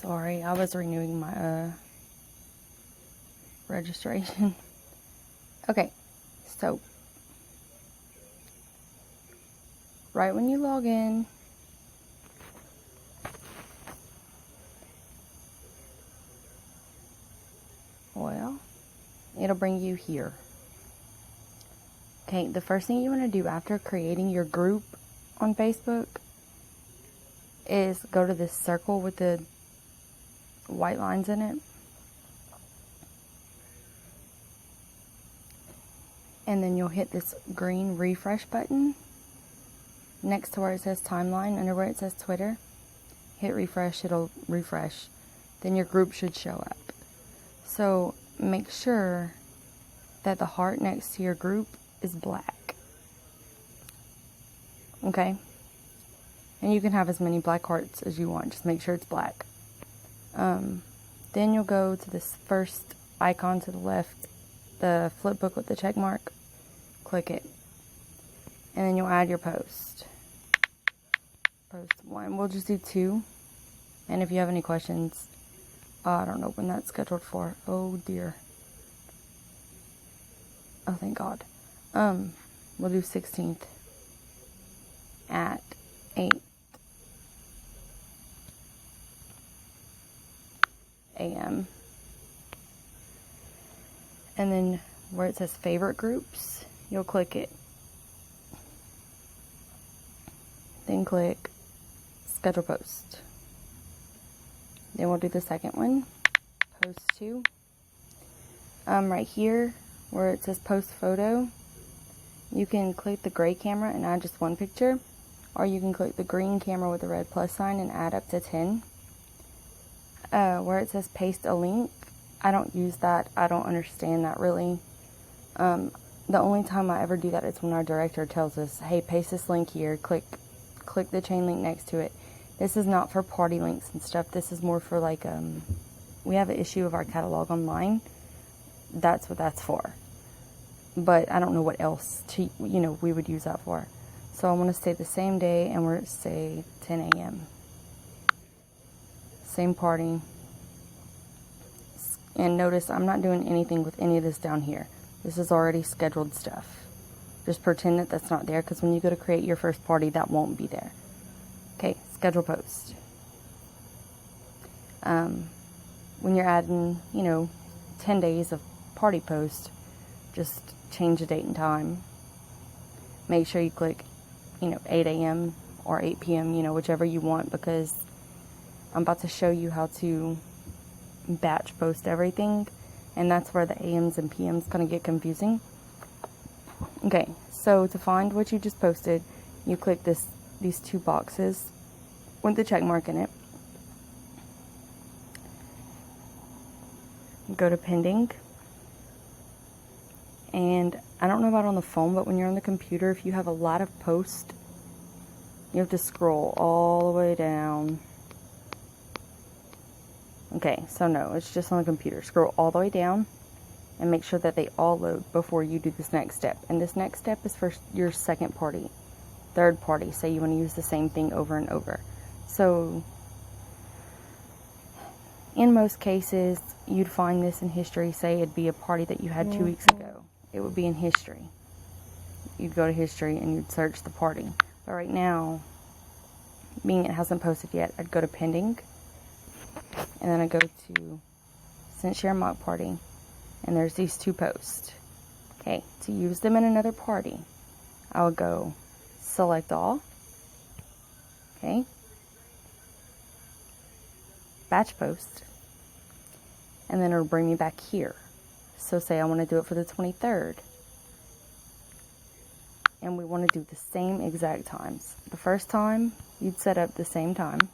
Sorry, I was renewing my registration. Okay, so right when you log in, well, it'll bring you here. Okay, the first thing you want to do after creating your group on Facebook is go to this circle with the white lines in it. And then you'll hit this green refresh button next to where it says timeline, under where it says Twitter. Hit refresh, it'll refresh. Then your group should show up. So make sure that the heart next to your group is black. Okay? And you can have as many black hearts as you want. Just make sure it's black. Then you'll go to this first icon to the left, the flip book with the check mark. Click it. And then you'll add your post. Post 1. We'll just do 2. And if you have any questions, I don't know when that's scheduled for. Oh dear. Oh, thank God. We'll do 16th at 8 a.m. And then where it says favorite groups, you'll click it. Then click schedule post. Then we'll do the second one, post 2. Right here where it says post photo, you can click the gray camera and add just 1 picture, or you can click the green camera with the red plus sign and add up to 10. Where it says paste a link, I don't use that. I don't understand that really. The only time I ever do that is when our director tells us, hey, paste this link here, click the chain link next to it. This is not for party links and stuff. This is more for like, we have an issue of our catalog online. That's what that's for. But I don't know what else we would use that for. So I want to stay the same day, and we're say 10 a.m. Same party. And notice I'm not doing anything with any of this down here. This is already scheduled stuff. Just pretend that that's not there, because when you go to create your first party, that won't be there. Okay, schedule post. When you're adding, 10 days of party post, just change the date and time. Make sure you click, 8 a.m. or 8 p.m., whichever you want, because I'm about to show you how to batch post everything, and that's where the AMs and PMs kind of get confusing. Okay, so to find what you just posted, you click these 2 boxes with the check mark in it. Go to pending. And I don't know about on the phone, but when you're on the computer, if you have a lot of posts, you have to scroll all the way down. Okay, so no, it's just on the computer. Scroll all the way down and make sure that they all load before you do this next step. And this next step is for your second party, third party. Say you want to use the same thing over and over. So in most cases, you'd find this in history. Say it'd be a party that you had 2 weeks ago. It would be in history. You'd go to history and you'd search the party. But right now, being it hasn't posted yet, I'd go to pending. And then I go to Cinchshare mock party. And there's these 2 posts. Okay, to use them in another party, I would go select all. Okay. Batch post. And then it'll bring me back here. So say I want to do it for the 23rd. And we want to do the same exact times. The first time, you'd set up the same time.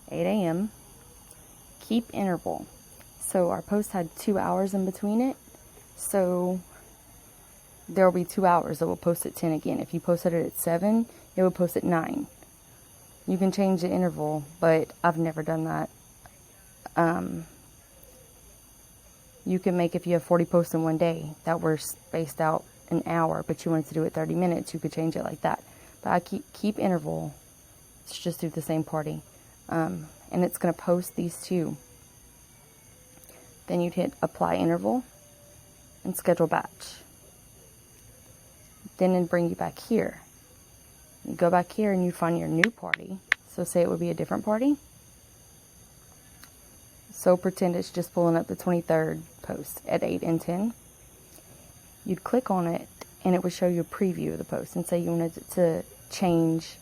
8 a.m. Keep interval. So our post had 2 hours in between it. So there will be 2 hours that will post at 10 again. If you posted it at 7, it would post at 9. You can change the interval, but I've never done that. You can make, if you have 40 posts in one day that were spaced out an hour, but you wanted to do it 30 minutes, you could change it like that. But I keep interval. Let's just do the same party. And and it's going to post these two. Then you'd hit apply interval and schedule batch. Then it'd bring you back here. You go back here and you find your new party. So say it would be a different party. So pretend it's just pulling up the 23rd post at 8 and 10. You'd click on it and it would show you a preview of the post and say you wanted to change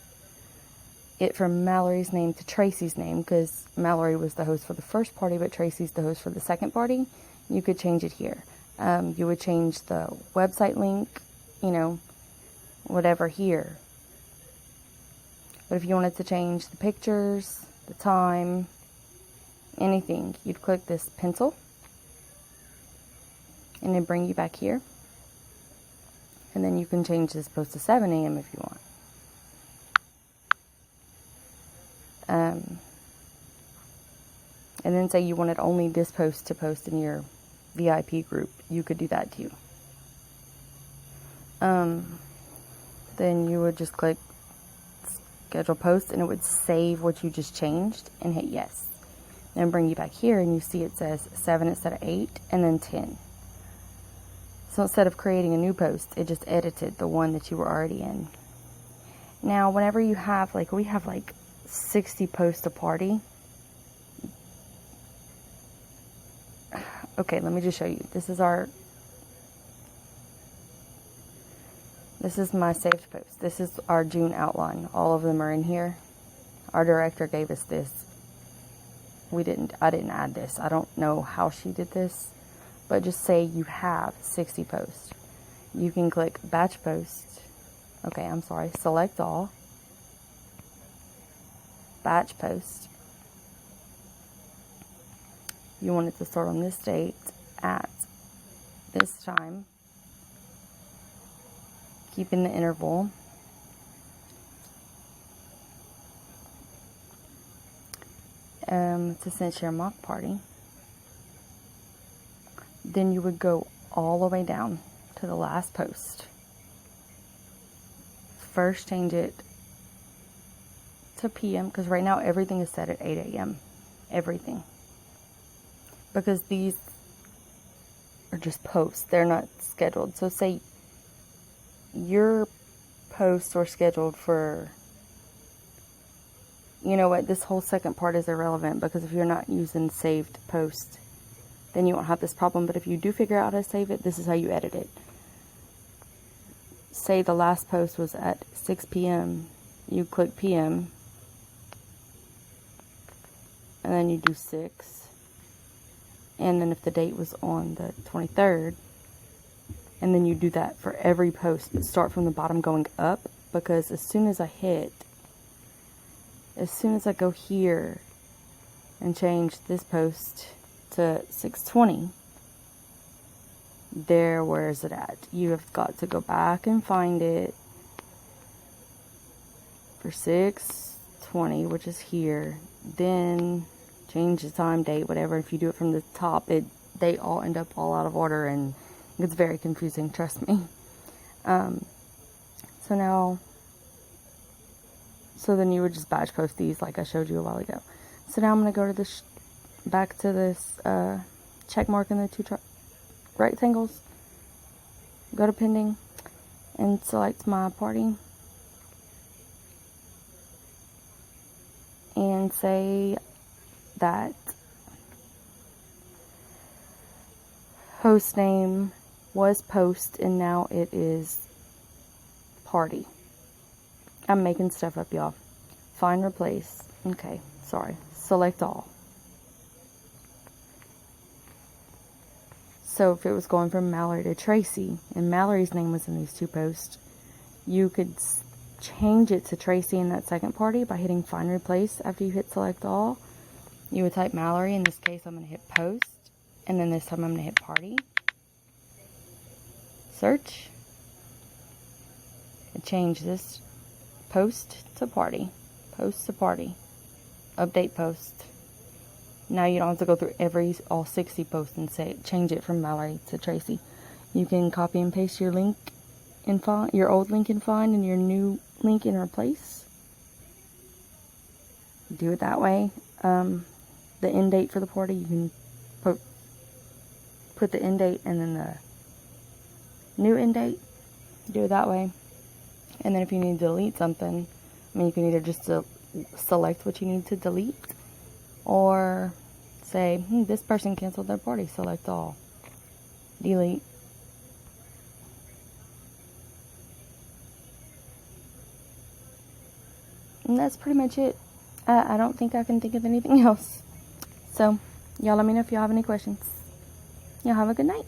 it from Mallory's name to Tracy's name, because Mallory was the host for the first party but Tracy's the host for the second party. You could change it here. You would change the website link, you know, whatever here. But if you wanted to change the pictures, the time, anything, you'd click this pencil and then bring you back here. And then you can change this post to 7 a.m. if you want. And then say you wanted only this post to post in your VIP group. You could do that too. Then you would just click schedule post and it would save what you just changed and hit yes. Then bring you back here and you see it says 7 instead of 8 and then 10. So instead of creating a new post, it just edited the one that you were already in. Now, whenever you have, like, we have like 60 posts a party. Okay, let me just show you. This is my saved post. This is our June outline. All of them are in here. Our director gave us this. I didn't add this. I don't know how she did this, but just say you have 60 posts. You can click batch post. Okay, I'm sorry. Select all. Batch post. You want it to start on this date at this time. Keeping the interval. It's a Cinchshare mock party. Then you would go all the way down to the last post. First change it to PM, because right now everything is set at 8 a.m. Everything. Because these are just posts. They're not scheduled. So say your posts are scheduled for, you know what, this whole second part is irrelevant, because if you're not using saved post, then you won't have this problem. But if you do figure out how to save it, this is how you edit it. Say the last post was at 6 p.m. You click PM. And then you do 6. And then if the date was on the 23rd, and then you do that for every post, but start from the bottom going up, because as soon as I go here and change this post to 6:20, where is it at? You have got to go back and find it for 6:20, which is here. Then change the time, date, whatever. If you do it from the top, they all end up all out of order, and it's very confusing, trust me. So then you would just batch post these like I showed you a while ago. So now I'm going to go to this, back to this check mark in the two rectangles. Go to pending and select my party. And say that host name was post and now it is party. I'm making stuff up, y'all. Find replace. Okay, sorry. Select all. So if it was going from Mallory to Tracy, and Mallory's name was in these two posts, you could change it to Tracy in that second party by hitting find replace after you hit select all. You would type Mallory. In this case, I'm going to hit post. And then this time I'm going to hit party. Search. And change this post to party. Post to party. Update post. Now you don't have to go through all 60 posts and change it from Mallory to Tracy. You can copy and paste your link in font, your old link in font, and your new link in replace. Do it that way. the end date for the party, you can put the end date and then the new end date. Do it that way. And then if you need to delete something, I mean, you can either just select what you need to delete, or say, this person canceled their party, select all, delete. And that's pretty much it. I don't think I can think of anything else. So, y'all let me know if y'all have any questions. Y'all have a good night.